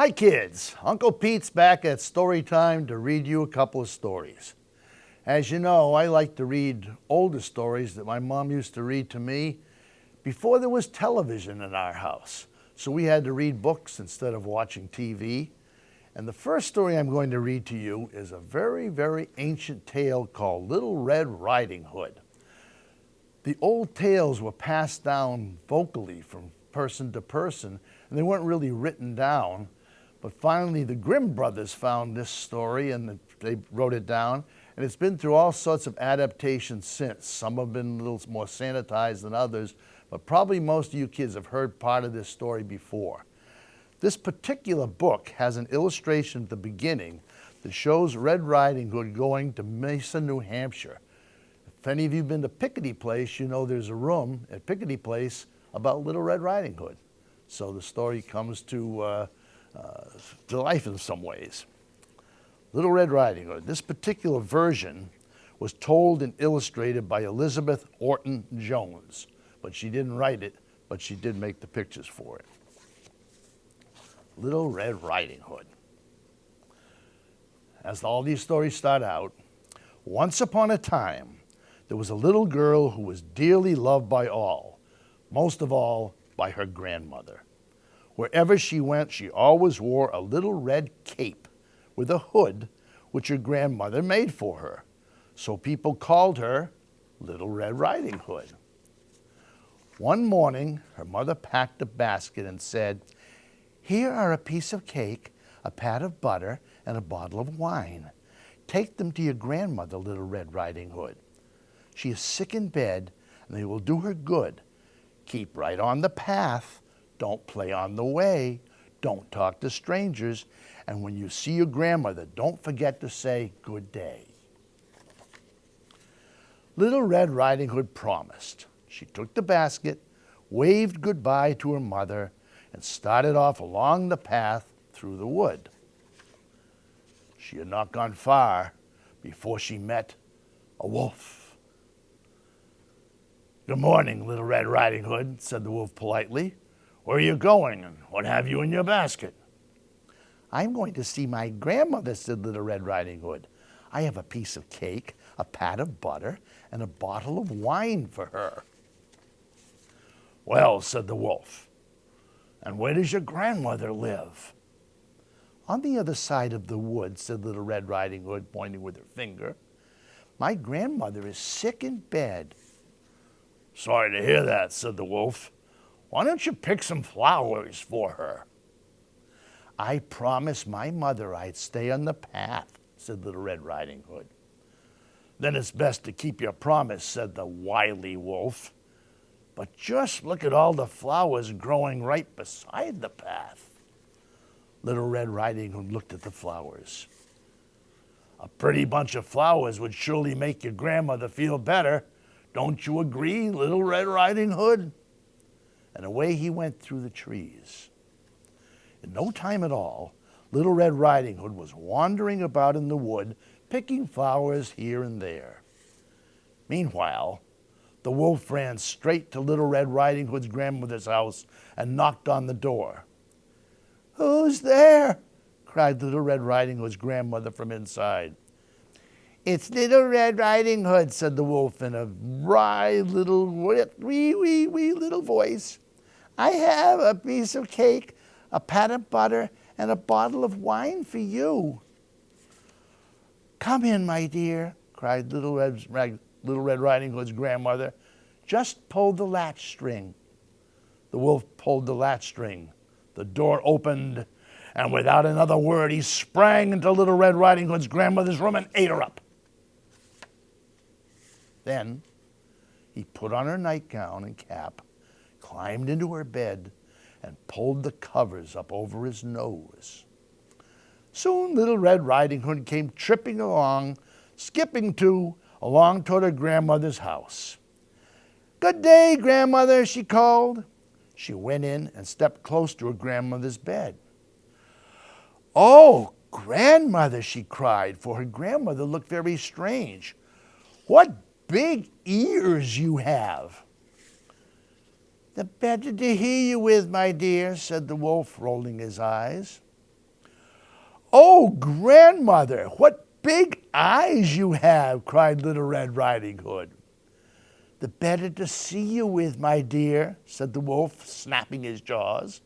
Hi kids, Uncle Pete's back at Storytime to read you a couple of stories. As you know, I like to read older stories that my mom used to read to me before there was television in our house. So we had to read books instead of watching TV. And the first story I'm going to read to you is a very, very ancient tale called Little Red Riding Hood. The old tales were passed down vocally from person to person, and they weren't really written down. But finally, the Grimm brothers found this story and they wrote it down. And it's been through all sorts of adaptations since. Some have been a little more sanitized than others, but probably most of you kids have heard part of this story before. This particular book has an illustration at the beginning that shows Red Riding Hood going to Mesa, New Hampshire. If any of you have been to Pickety Place, you know there's a room at Pickety Place about Little Red Riding Hood. So the story comes to life in some ways. Little Red Riding Hood. This particular version was told and illustrated by Elizabeth Orton Jones, but she didn't write it, but she did make the pictures for it. Little Red Riding Hood. As all these stories start out, once upon a time, there was a little girl who was dearly loved by all, most of all by her grandmother. Wherever she went, she always wore a little red cape with a hood which her grandmother made for her. So people called her Little Red Riding Hood. One morning, her mother packed a basket and said, "Here are a piece of cake, a pat of butter, and a bottle of wine. Take them to your grandmother, Little Red Riding Hood. She is sick in bed, and they will do her good. Keep right on the path. Don't play on the way. Don't talk to strangers. And when you see your grandmother, don't forget to say good day." Little Red Riding Hood promised. She took the basket, waved goodbye to her mother, and started off along the path through the wood. She had not gone far before she met a wolf. "Good morning, Little Red Riding Hood," said the wolf politely. "Where are you going, and what have you in your basket?" "I'm going to see my grandmother," said Little Red Riding Hood. "I have a piece of cake, a pat of butter, and a bottle of wine for her." "Well," said the wolf, "and where does your grandmother live?" "On the other side of the wood," said Little Red Riding Hood, pointing with her finger. "My grandmother is sick in bed." "Sorry to hear that," said the wolf. "Why don't you pick some flowers for her?" "I promised my mother I'd stay on the path," said Little Red Riding Hood. "Then it's best to keep your promise," said the wily wolf. "But just look at all the flowers growing right beside the path." Little Red Riding Hood looked at the flowers. "A pretty bunch of flowers would surely make your grandmother feel better. Don't you agree, Little Red Riding Hood?" And away he went through the trees. In no time at all, Little Red Riding Hood was wandering about in the wood, picking flowers here and there. Meanwhile, the wolf ran straight to Little Red Riding Hood's grandmother's house and knocked on the door. "Who's there?" cried Little Red Riding Hood's grandmother from inside. "It's Little Red Riding Hood," said the wolf in a wry little wee little voice. "I have a piece of cake, a pat of butter, and a bottle of wine for you." "Come in, my dear," cried Little Red Riding Hood's grandmother. "Just pull the latch string." The wolf pulled the latch string. The door opened, and without another word, he sprang into Little Red Riding Hood's grandmother's room and ate her up. Then he put on her nightgown and cap, climbed into her bed, and pulled the covers up over his nose. Soon Little Red Riding Hood came tripping along, skipping too, along toward her grandmother's house. "Good day, grandmother," she called. She went in and stepped close to her grandmother's bed. "Oh, grandmother," she cried, for her grandmother looked very strange. "What big ears you have!" "The better to hear you with, my dear," said the wolf, rolling his eyes. "Oh, grandmother, what big eyes you have," cried Little Red Riding Hood. "The better to see you with, my dear," said the wolf, snapping his jaws.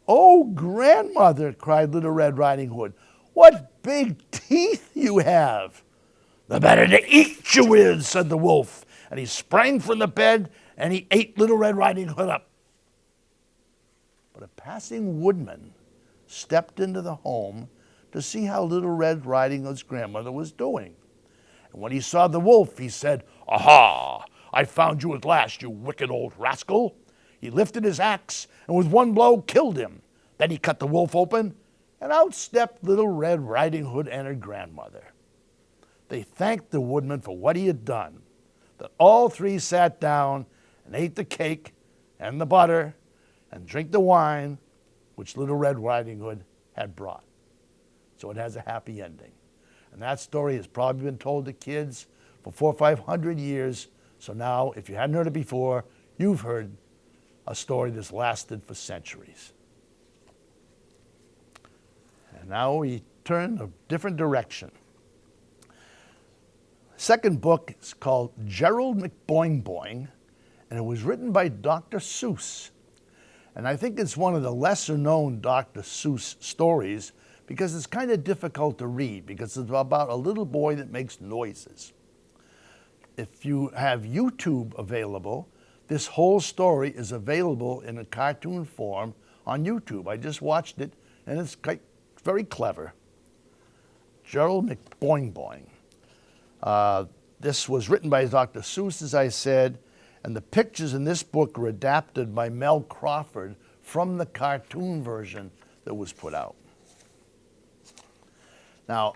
"Oh, grandmother," cried Little Red Riding Hood, "what big teeth you have." "The better to eat you with," said the wolf, and he sprang from the bed and he ate Little Red Riding Hood up. But a passing woodman stepped into the home to see how Little Red Riding Hood's grandmother was doing. And when he saw the wolf, he said, "Aha! I found you at last, you wicked old rascal." He lifted his axe and with one blow killed him. Then he cut the wolf open, and out stepped Little Red Riding Hood and her grandmother. They thanked the woodman for what he had done. Then all three sat down and ate the cake and the butter and drank the wine which Little Red Riding Hood had brought. So it has a happy ending. And that story has probably been told to kids for 400 or 500 years. So now, if you hadn't heard it before, you've heard a story that's lasted for centuries. And now we turn a different direction. Second book is called Gerald McBoing, and it was written by Dr. Seuss. And I think it's one of the lesser known Dr. Seuss stories because it's kind of difficult to read because it's about a little boy that makes noises. If you have YouTube available, this whole story is available in a cartoon form on YouTube. I just watched it, and it's very clever. Gerald McBoing. This was written by Dr. Seuss, as I said, and the pictures in this book were adapted by Mel Crawford from the cartoon version that was put out. Now,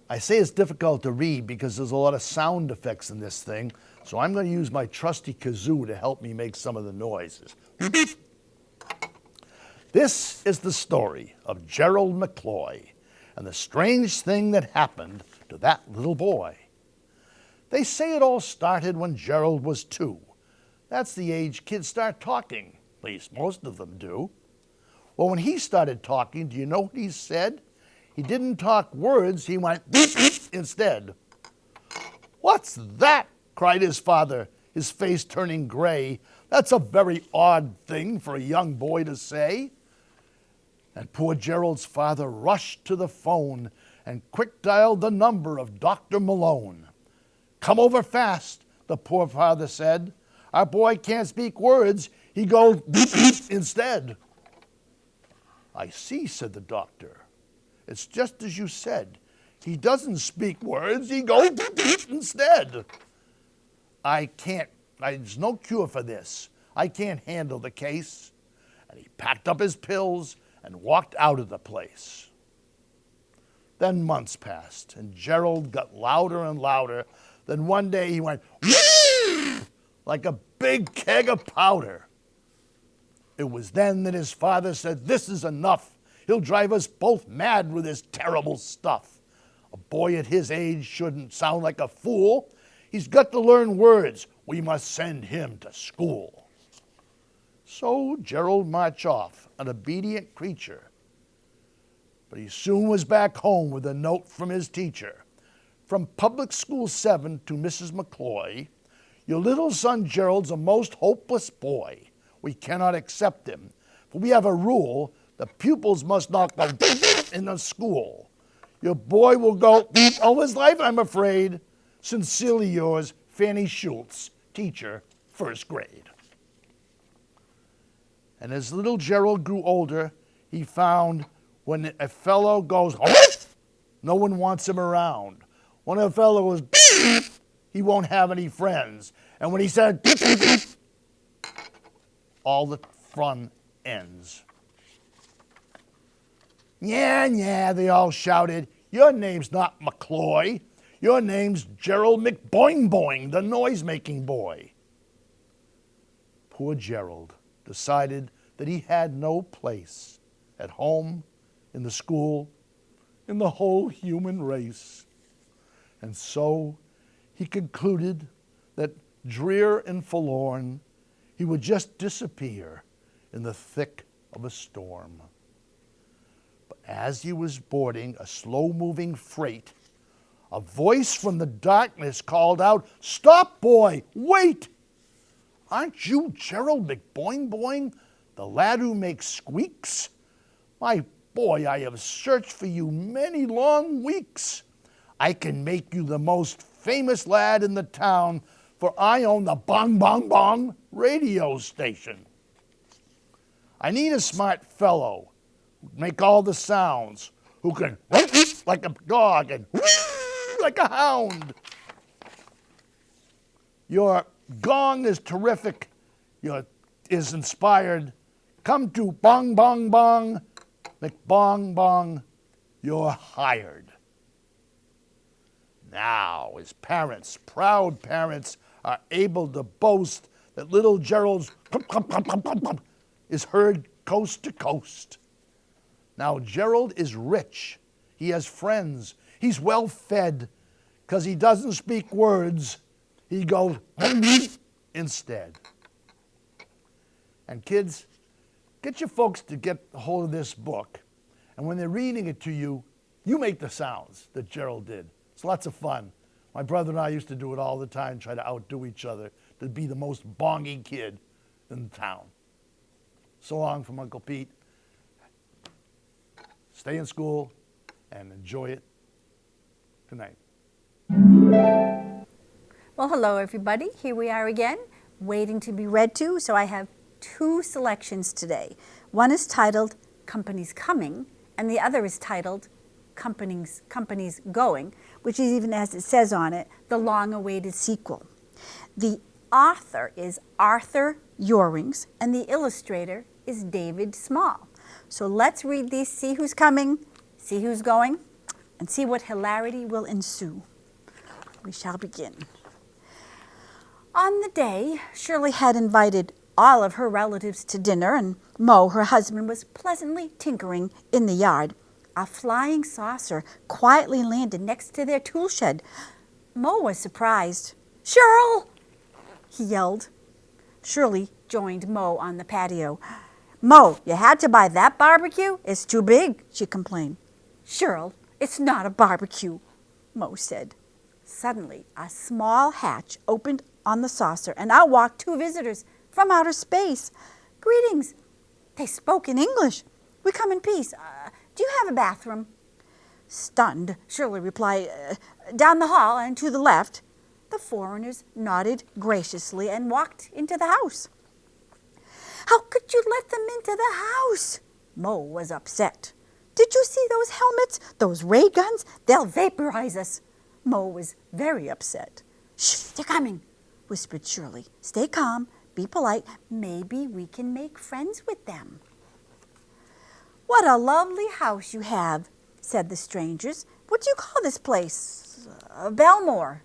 I say it's difficult to read because there's a lot of sound effects in this thing, so I'm going to use my trusty kazoo to help me make some of the noises. This is the story of Gerald McCloy and the strange thing that happened to that little boy. They say it all started when Gerald was 2. That's the age kids start talking, at least most of them do. Well, when he started talking, do you know what he said? He didn't talk words, he went instead. "What's that?" cried his father, his face turning gray. "That's a very odd thing for a young boy to say." And poor Gerald's father rushed to the phone and quick dialed the number of Dr. Malone. "Come over fast," the poor father said. "Our boy can't speak words, he goes instead." "I see," said the doctor. "It's just as you said. He doesn't speak words, he goes instead." There's no cure for this. I can't handle the case." And he packed up his pills and walked out of the place. Then months passed, and Gerald got louder and louder. Then one day he went like a big keg of powder. It was then that his father said, "This is enough. He'll drive us both mad with his terrible stuff. A boy at his age shouldn't sound like a fool. He's got to learn words. We must send him to school." So Gerald marched off, an obedient creature. But he soon was back home with a note from his teacher. "From Public School 7 to Mrs. McCloy, your little son Gerald's a most hopeless boy. We cannot accept him, for we have a rule: the pupils must not go in the school. Your boy will go all his life, I'm afraid. Sincerely yours, Fanny Schultz, teacher, 1st grade." And as little Gerald grew older, he found when a fellow goes, no one wants him around. When a fellow goes, he won't have any friends. And when he said, all the fun ends. "Yeah, they all shouted. Your name's not McCloy. Your name's Gerald McBoing, the noise-making boy." Poor Gerald decided that he had no place at home, in the school, in the whole human race. And so he concluded that, drear and forlorn, he would just disappear in the thick of a storm. But As he was boarding a slow-moving freight, a voice from the darkness called out, "Stop, boy! Wait! Aren't you Gerald McBoing Boing, the lad who makes squeaks? My boy, I have searched for you many long weeks. I can make you the most famous lad in the town, for I own the Bong Bong Bong radio station. I need a smart fellow who can make all the sounds, who can like a dog and like a hound. Your gong is terrific. Is inspired. Come to Bong Bong Bong, McBong Bong. You're hired." Now his parents, proud parents, are able to boast that little Gerald's is heard coast to coast. Now Gerald is rich. He has friends. He's well fed. Because he doesn't speak words, he goes instead. And kids, get your folks to get a hold of this book. And when they're reading it to you, you make the sounds that Gerald did. It's lots of fun. My brother and I used to do it all the time, try to outdo each other, to be the most bongy kid in the town. So long from Uncle Pete. Stay in school and enjoy it. Good night. Well, hello everybody. Here we are again, waiting to be read to. So I have two selections today. One is titled Company's Coming, and the other is titled Company's Going, which is, even as it says on it, the long-awaited sequel. The author is Arthur Yorings, and the illustrator is David Small. So let's read these, see who's coming, see who's going, and see what hilarity will ensue. We shall begin. On the day, Shirley had invited all of her relatives to dinner, and Mo, her husband, was pleasantly tinkering in the yard. A flying saucer quietly landed next to their tool shed. Mo was surprised. "Cheryl!" he yelled. Shirley joined Mo on the patio. "Mo, you had to buy that barbecue? It's too big," she complained. "Cheryl, it's not a barbecue," Mo said. Suddenly, a small hatch opened on the saucer, and out walked two visitors from outer space. "Greetings." They spoke in English. "We come in peace. Do you have a bathroom?" Stunned, Shirley replied, "Down the hall and to the left." The foreigners nodded graciously and walked into the house. "How could you let them into the house?" Mo was upset. "Did you see those helmets, those ray guns? They'll vaporize us." Mo was very upset. "Shh, they're coming," whispered Shirley. "Stay calm, be polite. Maybe we can make friends with them." "What a lovely house you have," said the strangers. "What do you call this place?" "Belmore,"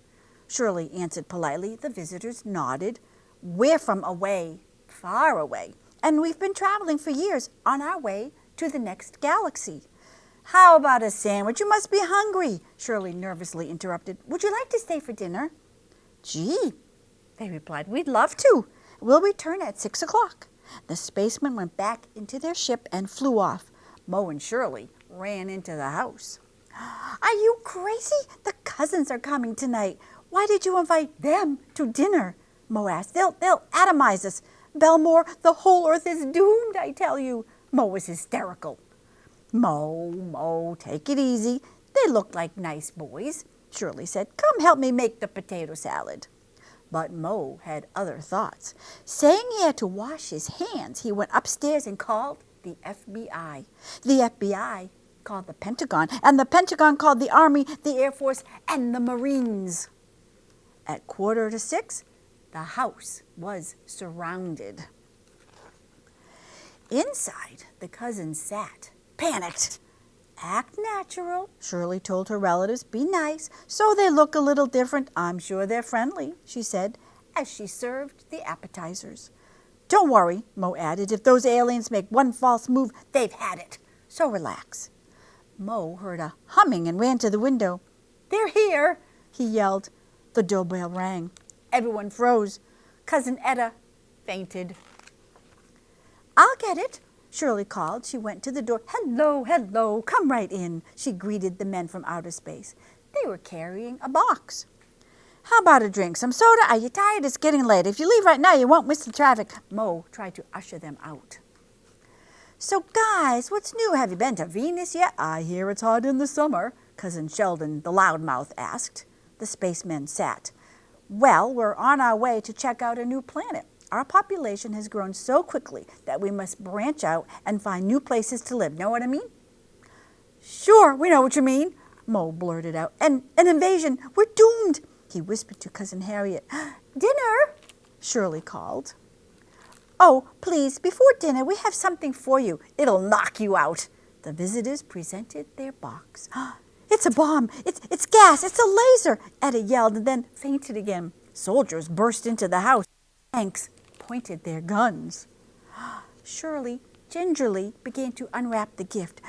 Shirley answered politely. The visitors nodded. "We're from away, far away, and we've been traveling for years on our way to the next galaxy." "How about a sandwich? You must be hungry," Shirley nervously interrupted. "Would you like to stay for dinner?" "Gee," they replied, "we'd love to. We'll return at 6 o'clock. The spacemen went back into their ship and flew off. Mo and Shirley ran into the house. "Are you crazy? The cousins are coming tonight. Why did you invite them to dinner?" Mo asked. They'll atomize us. Belmore, the whole earth is doomed, I tell you." Mo was hysterical. Mo, take it easy. They look like nice boys," Shirley said. "Come help me make the potato salad." But Mo had other thoughts. Saying he had to wash his hands, he went upstairs and called the FBI. The FBI called the Pentagon, and the Pentagon called the Army, the Air Force, and the Marines. At 5:45, the house was surrounded. Inside, the cousins sat, panicked. "Act natural," Shirley told her relatives. "Be nice, so they look a little different. I'm sure they're friendly," she said, as she served the appetizers. "Don't worry," Mo added. "If those aliens make one false move, they've had it. So relax." Mo heard a humming and ran to the window. "They're here," he yelled. The doorbell rang. Everyone froze. Cousin Etta fainted. "I'll get it," Shirley called. She went to the door. Hello, hello, come right in, she greeted the men from outer space. They were carrying a box. How about a drink? Some soda? Are you tired? It's getting late. If you leave right now, you won't miss the traffic. Mo tried to usher them out. So, guys, what's new? Have you been to Venus yet? I hear it's hot in the summer, Cousin Sheldon, the loudmouth, asked. The spacemen sat. Well, we're on our way to check out a new planet. Our population has grown so quickly that we must branch out and find new places to live. Know what I mean? Sure, we know what you mean, Mo blurted out. An invasion. We're doomed, he whispered to Cousin Harriet. Dinner, Shirley called. Oh, please, before dinner, we have something for you. It'll knock you out. The visitors presented their box. It's a bomb. It's gas. It's a laser, Etta yelled and then fainted again. Soldiers burst into the house. Tanks pointed their guns. Shirley gingerly began to unwrap the gift.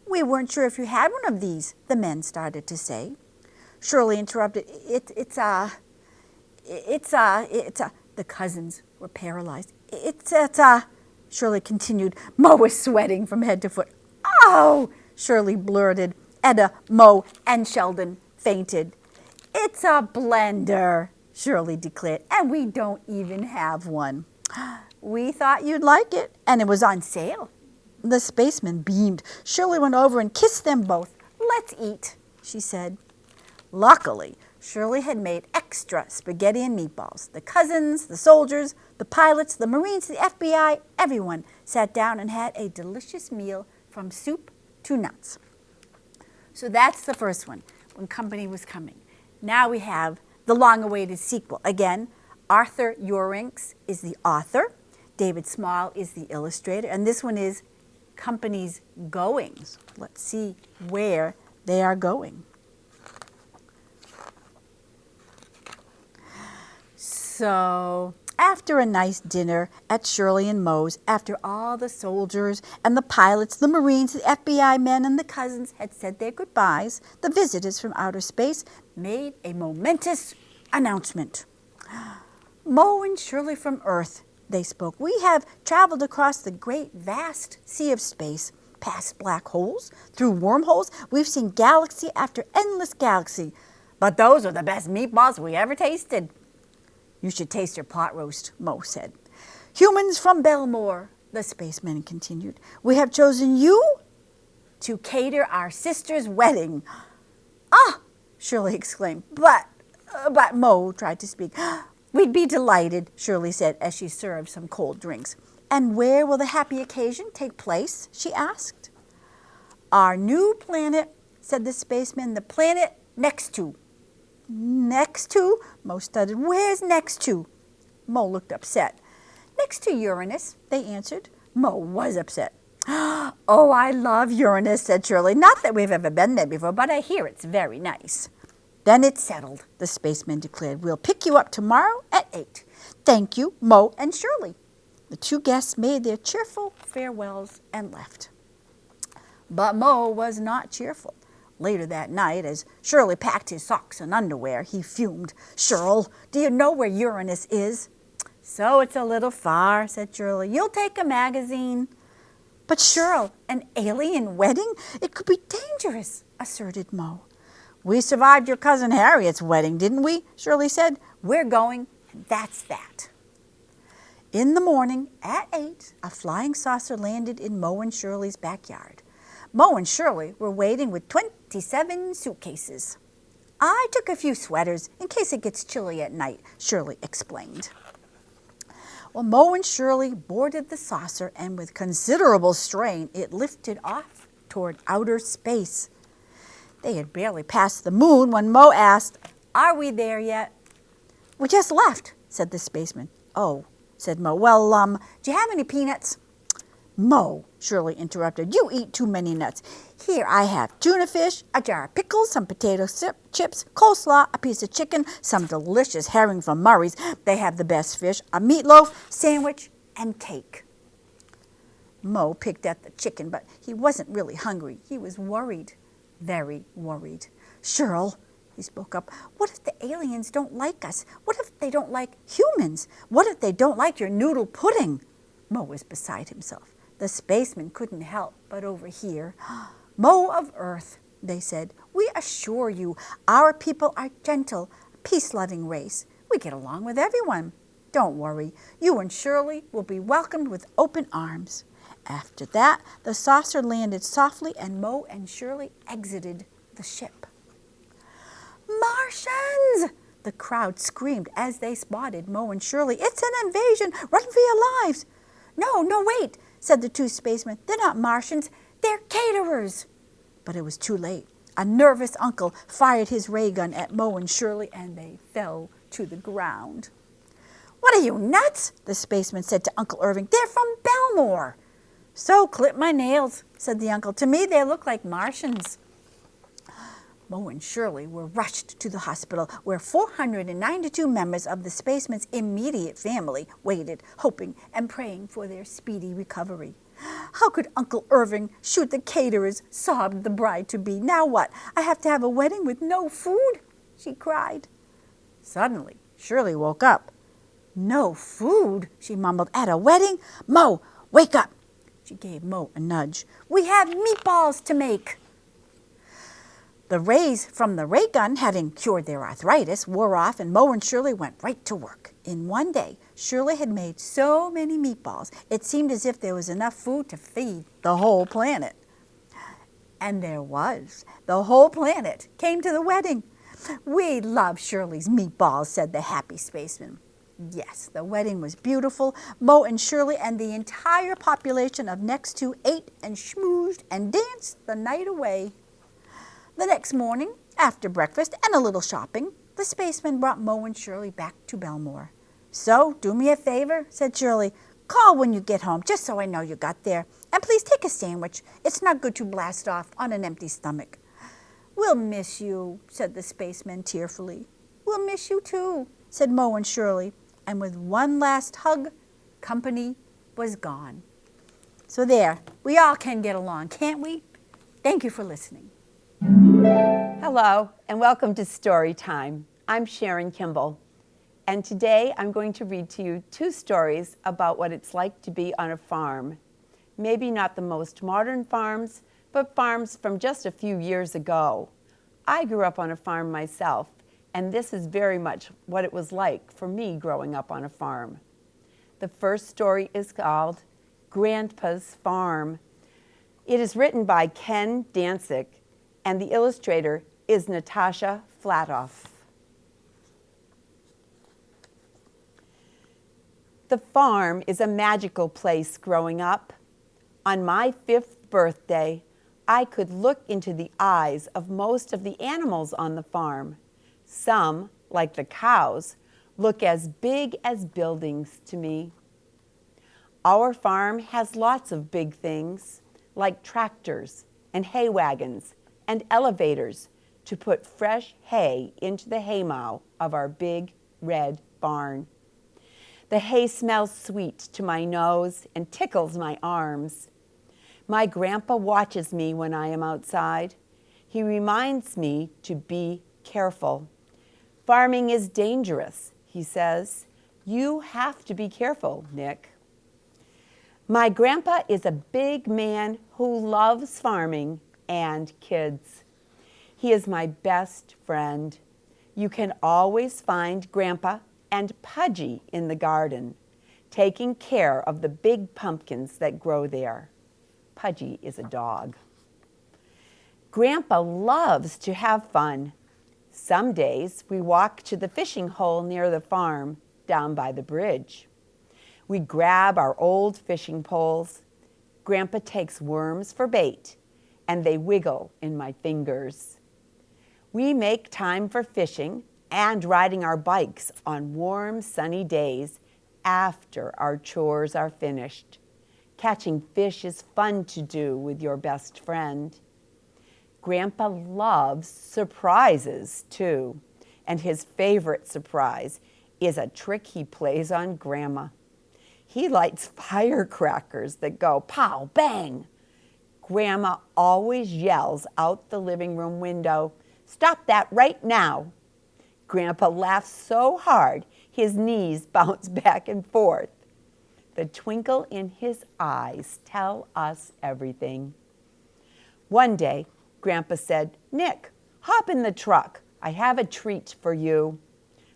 We weren't sure if you had one of these, the men started to say. Shirley interrupted. It's a. The cousins were paralyzed. Shirley continued. Mo was sweating from head to foot. Oh, Shirley blurted. Etta, Mo, and Sheldon fainted. It's a blender, Shirley declared, and we don't even have one. We thought you'd like it, and it was on sale. The spaceman beamed. Shirley went over and kissed them both. Let's eat, she said. Luckily, Shirley had made extra spaghetti and meatballs. The cousins, the soldiers, the pilots, the Marines, the FBI, everyone sat down and had a delicious meal from soup to nuts. So that's the first one, when company was coming. Now we have the long-awaited sequel. Again, Arthur Ewinks is the author. David Small is the illustrator. And this one is Company's Going. Let's see where they are going. So after a nice dinner at Shirley and Mo's, after all the soldiers and the pilots, the Marines, the FBI men, and the cousins had said their goodbyes, the visitors from outer space made a momentous announcement. Mo and Shirley from Earth, they spoke. We have traveled across the great, vast sea of space, past black holes, through wormholes. We've seen galaxy after endless galaxy. But those are the best meatballs we ever tasted. You should taste your pot roast, Mo said. Humans from Belmore, the spaceman continued. We have chosen you to cater our sister's wedding. Ah, Shirley exclaimed. But Mo tried to speak. We'd be delighted, Shirley said as she served some cold drinks. And where will the happy occasion take place? She asked. Our new planet, said the spaceman, the planet next to. Next to? Mo stuttered. Where's next to? Mo looked upset. Next to Uranus, they answered. Mo was upset. Oh, I love Uranus, said Shirley. Not that we've ever been there before, but I hear it's very nice. Then it's settled, the spaceman declared. We'll pick you up tomorrow at 8. Thank you, Mo and Shirley. The two guests made their cheerful farewells and left. But Mo was not cheerful. Later that night, as Shirley packed his socks and underwear, he fumed. Shirl, do you know where Uranus is? So it's a little far, said Shirley. You'll take a magazine. But Shirl, an alien wedding? It could be dangerous, asserted Mo. We survived your cousin Harriet's wedding, didn't we? Shirley said. We're going, and that's that. In the morning, at 8, a flying saucer landed in Mo and Shirley's backyard. Mo and Shirley were waiting with 27 suitcases. I took a few sweaters in case it gets chilly at night, Shirley explained. Well, Mo and Shirley boarded the saucer, and with considerable strain, it lifted off toward outer space. They had barely passed the moon when Mo asked, Are we there yet? We just left, said the spaceman. Oh, said Mo. Well, do you have any peanuts? Mo, Shirley interrupted. You eat too many nuts. Here I have tuna fish, a jar of pickles, some potato chips, coleslaw, a piece of chicken, some delicious herring from Murray's. They have the best fish, a meatloaf, sandwich, and cake. Mo picked at the chicken, but he wasn't really hungry. He was worried, very worried. Shirl, he spoke up, what if the aliens don't like us? What if they don't like humans? What if they don't like your noodle pudding? Mo was beside himself. The spacemen couldn't help but overhear. Mo of Earth, they said, we assure you our people are gentle, peace-loving race. We get along with everyone. Don't worry, you and Shirley will be welcomed with open arms. After that, the saucer landed softly and Mo and Shirley exited the ship. Martians! The crowd screamed as they spotted Mo and Shirley. It's an invasion! Run for your lives! No, wait, said the two spacemen. They're not Martians, they're caterers. But it was too late. A nervous uncle fired his ray gun at Mo and Shirley, and they fell to the ground. What are you, nuts? The spaceman said to Uncle Irving. They're from Belmore. So clip my nails, said the uncle. To me, they look like Martians. Mo and Shirley were rushed to the hospital where 492 members of the spaceman's immediate family waited, hoping and praying for their speedy recovery. How could Uncle Irving shoot the caterers, sobbed the bride-to-be. Now what? I have to have a wedding with no food? She cried. Suddenly, Shirley woke up. No food, she mumbled, at a wedding? Mo, wake up. She gave Mo a nudge. We have meatballs to make. The rays from the ray gun, having cured their arthritis, wore off, and Mo and Shirley went right to work. In one day, Shirley had made so many meatballs, it seemed as if there was enough food to feed the whole planet. And there was. The whole planet came to the wedding. We love Shirley's meatballs, said the happy spaceman. Yes, the wedding was beautiful. Mo and Shirley and the entire population of next to ate and schmoozed and danced the night away. The next morning, after breakfast and a little shopping, the spaceman brought Mo and Shirley back to Belmore. So, do me a favor, said Shirley. Call when you get home, just so I know you got there. And please take a sandwich. It's not good to blast off on an empty stomach. We'll miss you, said the spaceman tearfully. We'll miss you too, said Mo and Shirley. And with one last hug, company was gone. So there, we all can get along, can't we? Thank you for listening. Hello, and welcome to Storytime. I'm Sharon Kimball, and today I'm going to read to you two stories about what it's like to be on a farm. Maybe not the most modern farms, but farms from just a few years ago. I grew up on a farm myself, and this is very much what it was like for me growing up on a farm. The first story is called Granpa's Farm. It is written by Ken Danzig, and the illustrator is Natasha Flatoff. The farm is a magical place growing up. On my 5th birthday, I could look into the eyes of most of the animals on the farm. Some, like the cows, look as big as buildings to me. Our farm has lots of big things, like tractors and hay wagons and elevators to put fresh hay into the haymow of our big red barn. The hay smells sweet to my nose and tickles my arms. My grandpa watches me when I am outside. He reminds me to be careful. Farming is dangerous, he says. You have to be careful, Nick. My grandpa is a big man who loves farming and kids. He is my best friend. You can always find Grandpa and Pudgy in the garden, taking care of the big pumpkins that grow there. Pudgy is a dog. Grandpa loves to have fun. Some days we walk to the fishing hole near the farm, down by the bridge. We grab our old fishing poles. Grandpa takes worms for bait, and they wiggle in my fingers. We make time for fishing and riding our bikes on warm, sunny days after our chores are finished. Catching fish is fun to do with your best friend. Grandpa loves surprises, too, and his favorite surprise is a trick he plays on Grandma. He lights firecrackers that go pow, bang. Grandma always yells out the living room window, "Stop that right now." Grandpa laughs so hard his knees bounce back and forth. The twinkle in his eyes tell us everything. One day, Grandpa said, "Nick, hop in the truck. I have a treat for you."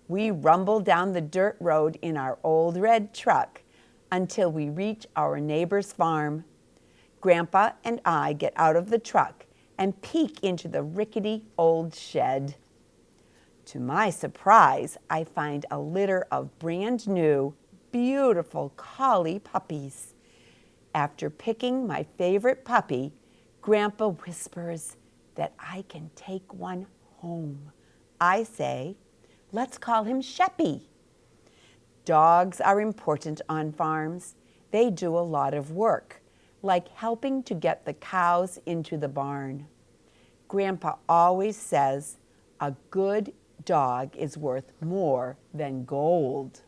We rumble down the dirt road in our old red truck until we reach our neighbor's farm. Grandpa and I get out of the truck and peek into the rickety old shed. To my surprise, I find a litter of brand new, beautiful collie puppies. After picking my favorite puppy, Grandpa whispers that I can take one home. I say, "Let's call him Sheppy." Dogs are important on farms. They do a lot of work, like helping to get the cows into the barn. Grandpa always says, a good dog is worth more than gold.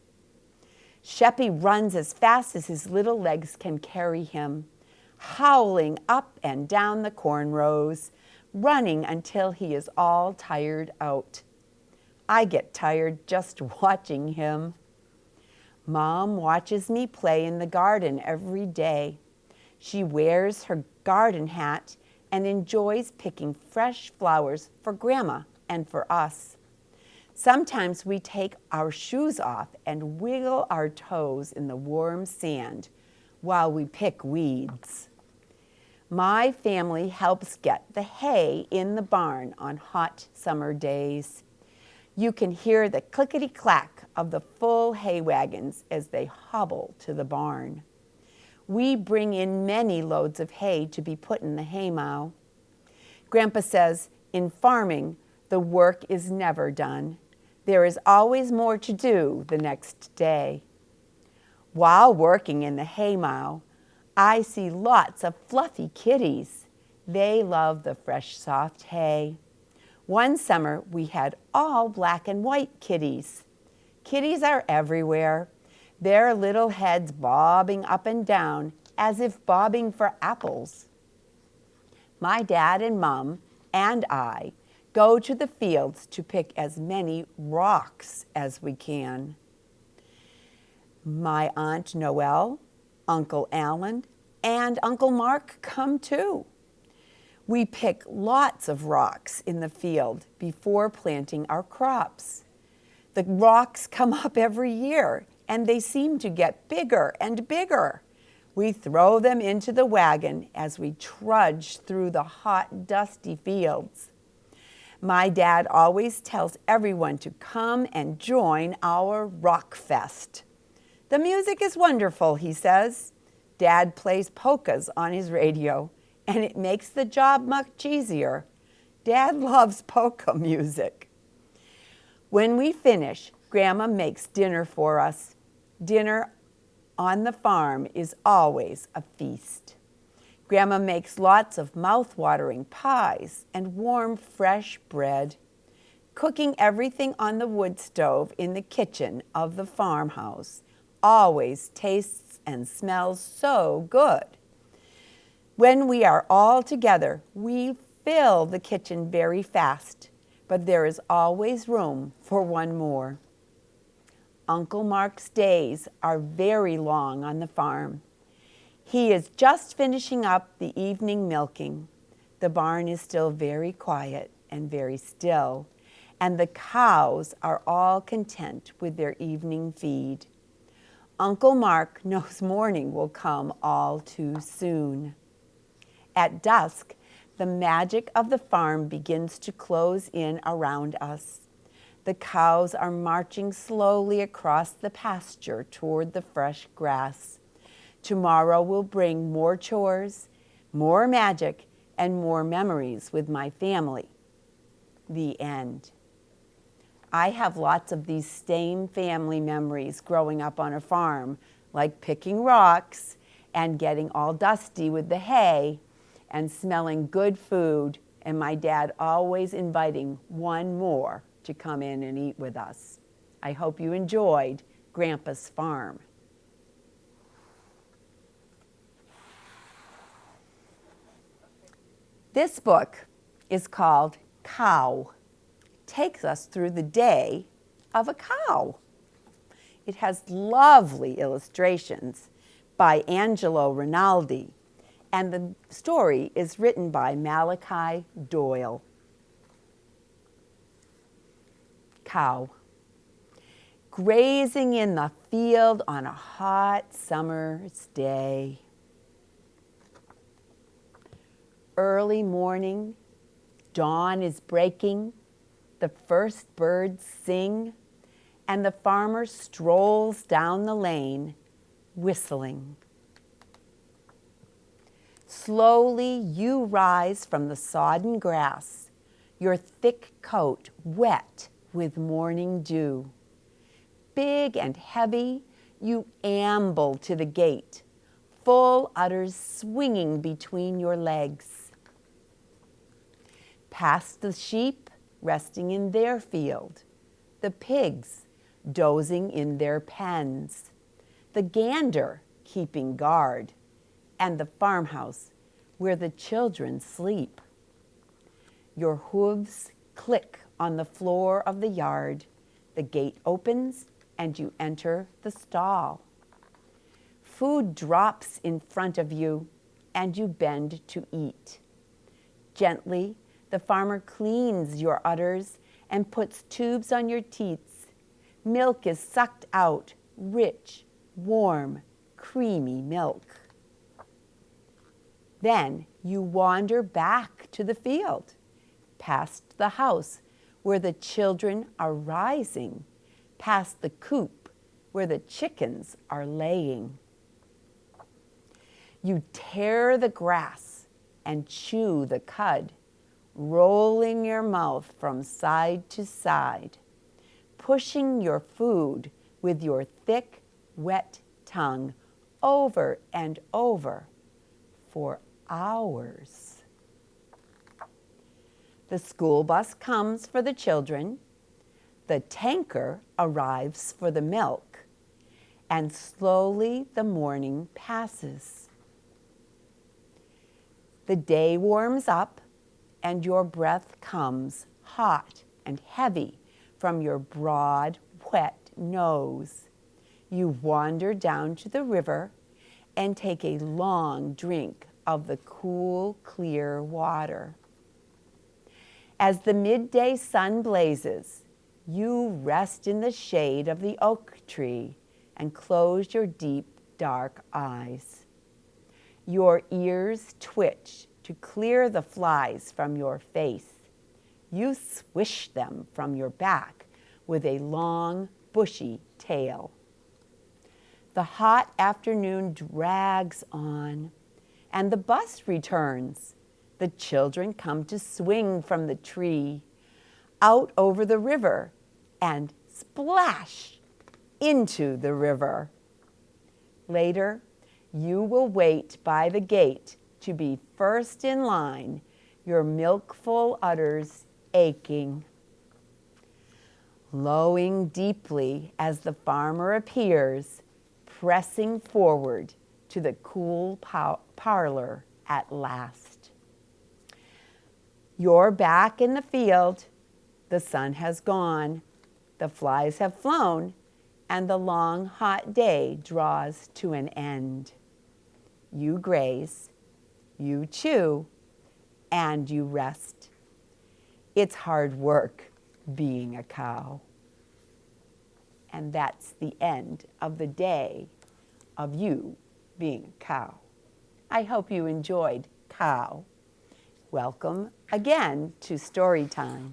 Sheppy runs as fast as his little legs can carry him, howling up and down the corn rows, running until he is all tired out. I get tired just watching him. Mom watches me play in the garden every day. She wears her garden hat and enjoys picking fresh flowers for Grandma and for us. Sometimes we take our shoes off and wiggle our toes in the warm sand while we pick weeds. My family helps get the hay in the barn on hot summer days. You can hear the clickety-clack of the full hay wagons as they hobble to the barn. We bring in many loads of hay to be put in the haymow. Grandpa says, in farming, the work is never done. There is always more to do the next day. While working in the haymow, I see lots of fluffy kitties. They love the fresh, soft hay. One summer, we had all black and white kitties. Kitties are everywhere, their little heads bobbing up and down as if bobbing for apples. My dad and Mom and I go to the fields to pick as many rocks as we can. My Aunt Noelle, Uncle Alan, and Uncle Mark come too. We pick lots of rocks in the field before planting our crops. The rocks come up every year, and they seem to get bigger and bigger. We throw them into the wagon as we trudge through the hot, dusty fields. My dad always tells everyone to come and join our rock fest. The music is wonderful, he says. Dad plays polkas on his radio, and it makes the job much easier. Dad loves polka music. When we finish, Grandma makes dinner for us. Dinner on the farm is always a feast. Grandma makes lots of mouth-watering pies and warm, fresh bread. Cooking everything on the wood stove in the kitchen of the farmhouse always tastes and smells so good. When we are all together, we fill the kitchen very fast, but there is always room for one more. Uncle Mark's days are very long on the farm. He is just finishing up the evening milking. The barn is still very quiet and very still, and the cows are all content with their evening feed. Uncle Mark knows morning will come all too soon. At dusk, the magic of the farm begins to close in around us. The cows are marching slowly across the pasture toward the fresh grass. Tomorrow will bring more chores, more magic, and more memories with my family. The end. I have lots of these same family memories growing up on a farm, like picking rocks and getting all dusty with the hay and smelling good food, and my dad always inviting one more to come in and eat with us. I hope you enjoyed Grandpa's Farm. This book is called Cow. Takes us through the day of a cow. It has lovely illustrations, by Angelo Rinaldi, and the story is written by Malachi Doyle. Cow. Grazing in the field on a hot summer's day. Early morning, dawn is breaking, the first birds sing, and the farmer strolls down the lane, whistling. Slowly you rise from the sodden grass, your thick coat wet with morning dew. Big and heavy, you amble to the gate, full udders swinging between your legs. Past the sheep resting in their field, the pigs dozing in their pens, the gander keeping guard, and the farmhouse where the children sleep. Your hooves click on the floor of the yard, the gate opens, and you enter the stall. Food drops in front of you, and you bend to eat. Gently, the farmer cleans your udders and puts tubes on your teats. Milk is sucked out, rich, warm, creamy milk. Then you wander back to the field, past the house where the children are rising, past the coop where the chickens are laying. You tear the grass and chew the cud, rolling your mouth from side to side, pushing your food with your thick, wet tongue over and over for hours. The school bus comes for the children, the tanker arrives for the milk, and slowly the morning passes. The day warms up, and your breath comes hot and heavy from your broad, wet nose. You wander down to the river and take a long drink of the cool, clear water. As the midday sun blazes, you rest in the shade of the oak tree and close your deep, dark eyes. Your ears twitch to clear the flies from your face. You swish them from your back with a long, bushy tail. The hot afternoon drags on, and the bus returns. The children come to swing from the tree, out over the river, and splash into the river. Later, you will wait by the gate to be first in line, your milk-full udders aching. Lowing deeply as the farmer appears, pressing forward to the cool parlor at last. You're back in the field. The sun has gone, the flies have flown, and the long, hot day draws to an end. You graze, you chew, and you rest. It's hard work being a cow. And that's the end of the day of you being a cow. I hope you enjoyed Cow. Welcome again to Storytime.